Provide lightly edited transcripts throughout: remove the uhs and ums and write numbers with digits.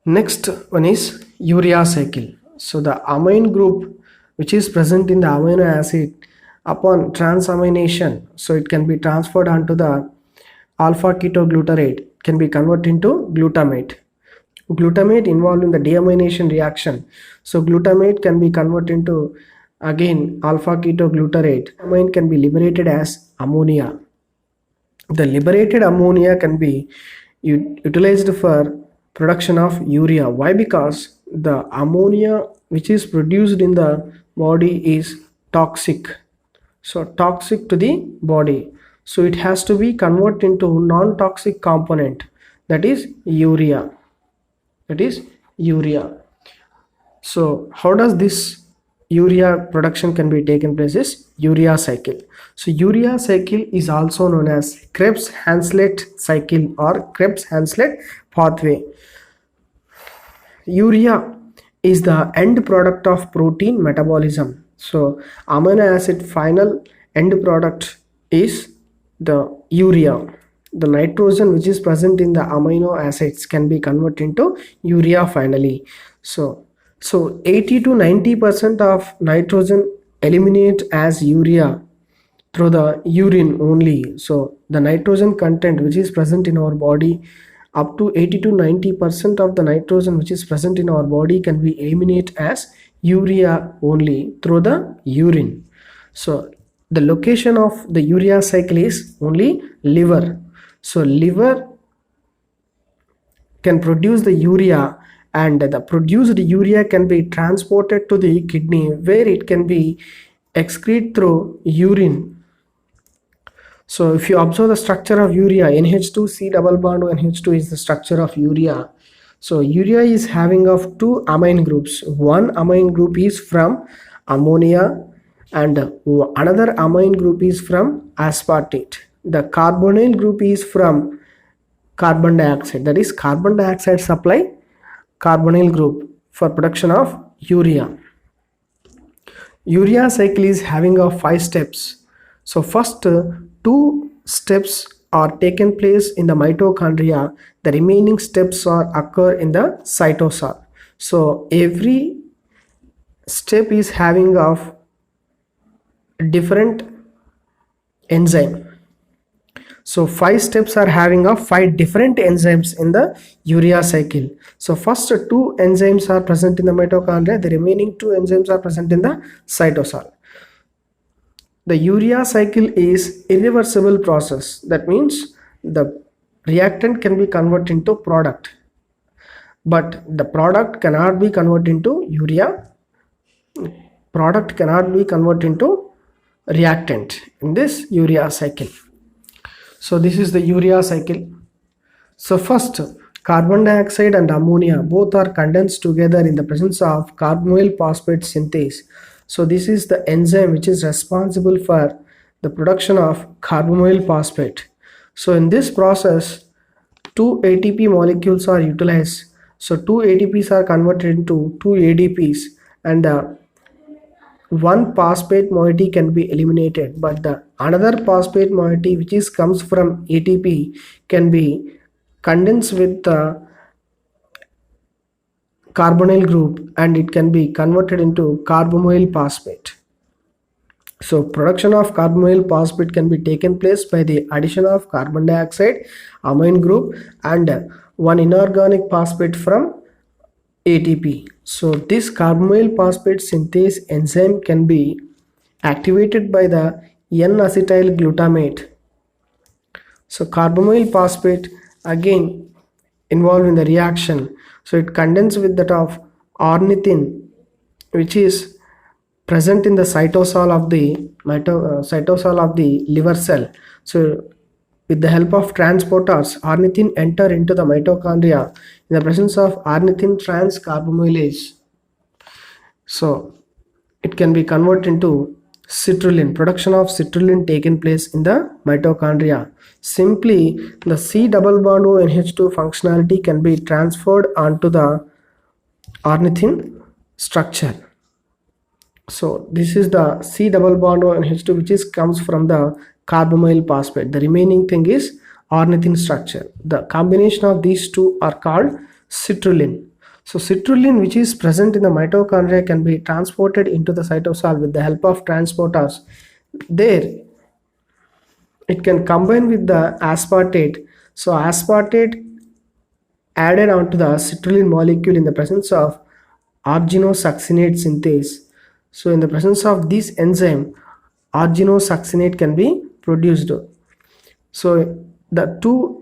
Next one is urea cycle. So the amine group which is present in the amino acid upon transamination, so it can be transferred onto the alpha ketoglutarate, can be converted into glutamate. Glutamate involved in the deamination reaction. So glutamate can be converted into again alpha ketoglutarate. Amine can be liberated as ammonia. The liberated ammonia can be utilized for production of urea. Why? Because the ammonia which is produced in the body is toxic. So toxic to the body. So it has to be converted into non-toxic component, that is urea. So how does this urea production can be taken place is urea cycle. So urea cycle is also known as Krebs-Haslet cycle or Krebs-Haslet pathway. Urea is the end product of protein metabolism. So amino acid final end product is the urea. The nitrogen which is present in the amino acids can be converted into urea finally. So 80 to 90% of nitrogen eliminate as urea through the urine only. So the nitrogen content which is present in our body, up to 80 to 90% of the nitrogen which is present in our body can be eliminated as urea only through the urine. So the location of the urea cycle is only liver. So liver can produce the urea, and the produced urea can be transported to the kidney where it can be excreted through urine. So if you observe the structure of urea, NH2 C double bond NH2 is the structure of urea. So urea is having of two amine groups. One amine group is from ammonia and another amine group is from aspartate. The carbonyl group is from carbon dioxide, that is carbon dioxide supply carbonyl group for production of urea. Urea cycle is having of 5 steps. So first 2 steps are taken place in the mitochondria, the remaining steps are occur in the cytosol. So every step is having of different enzyme. So 5 steps are having of 5 different enzymes in the urea cycle. So first 2 enzymes are present in the mitochondria, the remaining 2 enzymes are present in the cytosol. The urea cycle is irreversible process. That means the reactant can be converted into product, but the product cannot be converted into urea. Product cannot be converted into reactant in this urea cycle. So this is the urea cycle. So first, carbon dioxide and ammonia both are condensed together in the presence of carboyl phosphate synthase. So this is the enzyme which is responsible for the production of carboyl phosphate. So in this process, 2 ATP molecules are utilized. So 2 ATPs are converted into 2 ADPs, and one phosphate moiety can be eliminated, but the another phosphate moiety which is comes from ATP can be condensed with the carbonyl group, and it can be converted into carboyl phosphate. So production of carboyl phosphate can be taken place by the addition of carbon dioxide amine group and one inorganic phosphate from ATP. So this carboyl phosphate synthase enzyme can be activated by the N-acetyl glutamate. So carboyl phosphate again involved in the reaction. So it condenses with that of ornithine, which is present in the cytosol of the liver cell. So with the help of transporters, ornithine enter into the mitochondria in the presence of ornithine transcarbamylase. So it can be converted into citrulline. Production of citrulline taken place in the mitochondria. Simply, the C double bond O NH2 functionality can be transferred onto the ornithine structure. So this is the C double bond O NH2 which is comes from the carboyl phosphate. The remaining thing is ornithine structure. The combination of these two are called citrulline. So citrulline, which is present in the mitochondria, can be transported into the cytosol with the help of transporters. There it can combine with the aspartate. So aspartate added onto the citrulline molecule in the presence of arginosuccinate synthase. So in the presence of this enzyme, arginosuccinate can be produced. So the two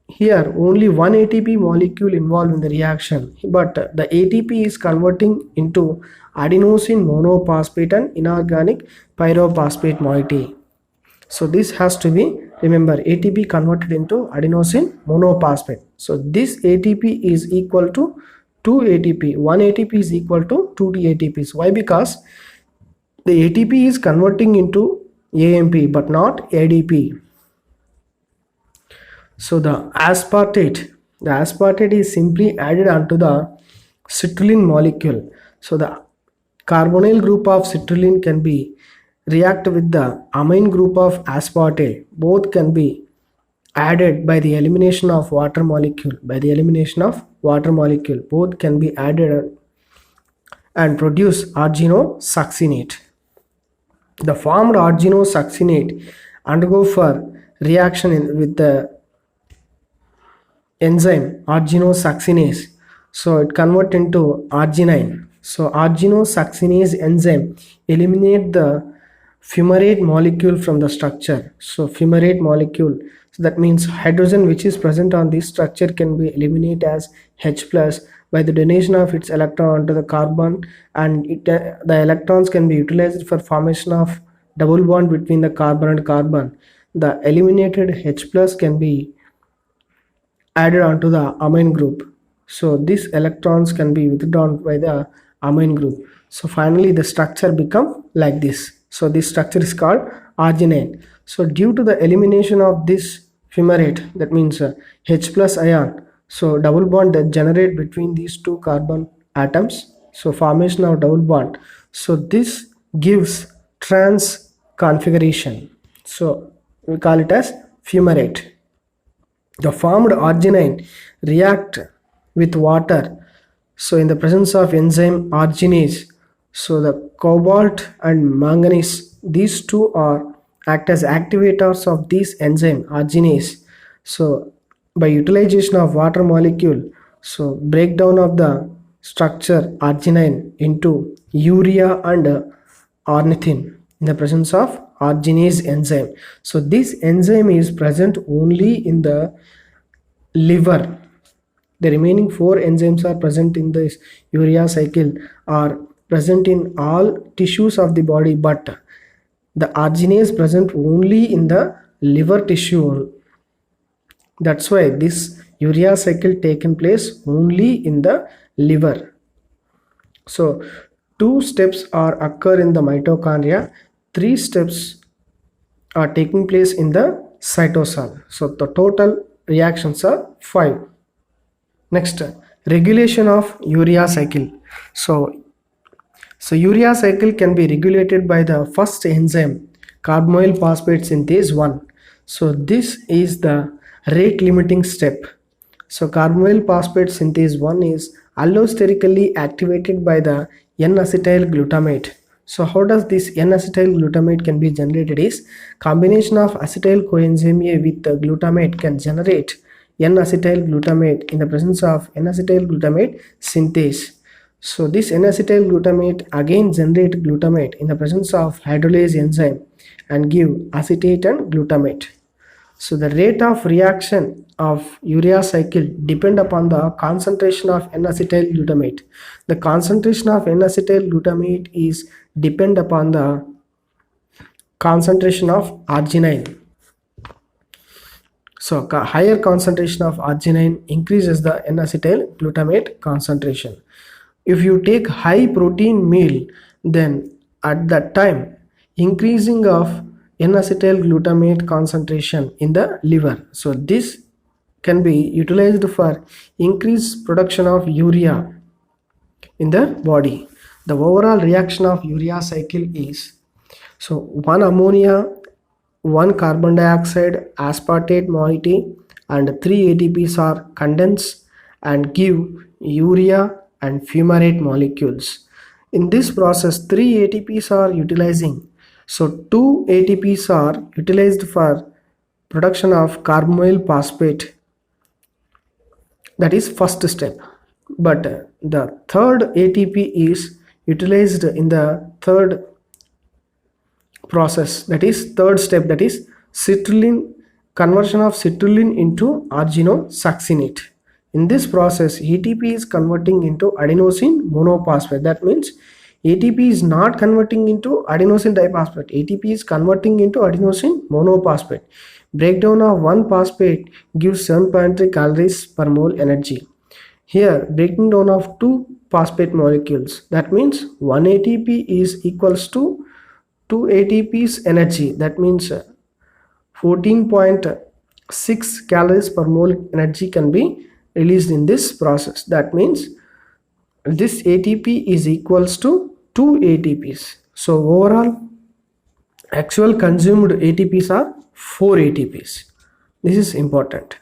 here only one ATP molecule involved in the reaction, but the ATP is converting into adenosine monophosphate and inorganic pyrophosphate moiety. So this has to be, remember, ATP converted into adenosine monophosphate. So this ATP is equal to 2 ATP. 1 ATP is equal to 2 ATPs. Why? Because the ATP is converting into AMP but not ADP. So the aspartate is simply added onto the citrulline molecule. So the carbonyl group of citrulline can be react with the amine group of aspartate. Both can be added by the elimination of water molecule. Both can be added and produce arginosuccinate. The formed arginosuccinate undergo for reaction with the enzyme arginosuccinase. So it convert into arginine. So arginosuccinase enzyme eliminate the fumarate molecule from the structure. So fumarate molecule, so that means hydrogen which is present on this structure can be eliminated as H plus by the donation of its electron onto the carbon, and the electrons can be utilized for formation of double bond between the carbon and carbon. The eliminated H plus can be added onto the amine group. So these electrons can be withdrawn by the amine group. So finally the structure become like this. So this structure is called arginine. So due to the elimination of this fumarate, that means H plus ion, so double bond that generate between these two carbon atoms. So formation of double bond. So this gives trans configuration. So we call it as fumarate. The formed arginine react with water. So in the presence of enzyme arginase, so the cobalt and manganese, these two are act as activators of this enzyme arginase. So by utilization of water molecule, so breakdown of the structure arginine into urea and ornithine in the presence of arginase enzyme. So this enzyme is present only in the liver. The remaining 4 enzymes are present in this urea cycle, are present in all tissues of the body, but the arginase present only in the liver tissue. That's why this urea cycle taken place only in the liver. So 2 steps are occur in the mitochondria, 3 steps are taking place in the cytosol. So the total reactions are 5. Next, regulation of urea cycle. So urea cycle can be regulated by the first enzyme, carbamoyl phosphate synthase 1. So this is the rate limiting step. So carbamoyl phosphate synthase 1 is allosterically activated by the N-acetyl glutamate. So how does this N-acetyl glutamate can be generated is combination of acetyl coenzyme A with the glutamate can generate N-acetyl glutamate in the presence of N-acetyl glutamate synthase. So this N-acetyl glutamate again generate glutamate in the presence of hydrolase enzyme and give acetate and glutamate. So the rate of reaction of urea cycle depend upon the concentration of N-acetyl glutamate. The concentration of N-acetyl glutamate is depend upon the concentration of arginine. So higher concentration of arginine increases the N-acetyl glutamate concentration. If you take high protein meal, then at that time increasing of N-acetyl glutamate concentration in the liver. So this can be utilized for increased production of urea in the body. The overall reaction of urea cycle is, so 1 ammonia, 1 carbon dioxide, aspartate moiety and 3 ATPs are condensed and give urea and fumarate molecules. In this process, 3 ATPs are utilizing. So 2 ATPs are utilized for production of carbamoyl phosphate. That is first step. But the third ATP is utilized in the third process, that is third step, that is citrulline, conversion of citrulline into arginosuccinate. In this process, ATP is converting into adenosine monophosphate. That means ATP is not converting into adenosine diphosphate. ATP is converting into adenosine monophosphate. Breakdown of one phosphate gives 7.3 calories per mole energy. Here, breaking down of two phosphate molecules, that means 1 ATP is equals to 2 ATP's energy. That means 14.6 calories per mole energy can be released in this process. That means this ATP is equals to 2 ATPs. So overall actual consumed ATPs are 4 ATPs. This is important.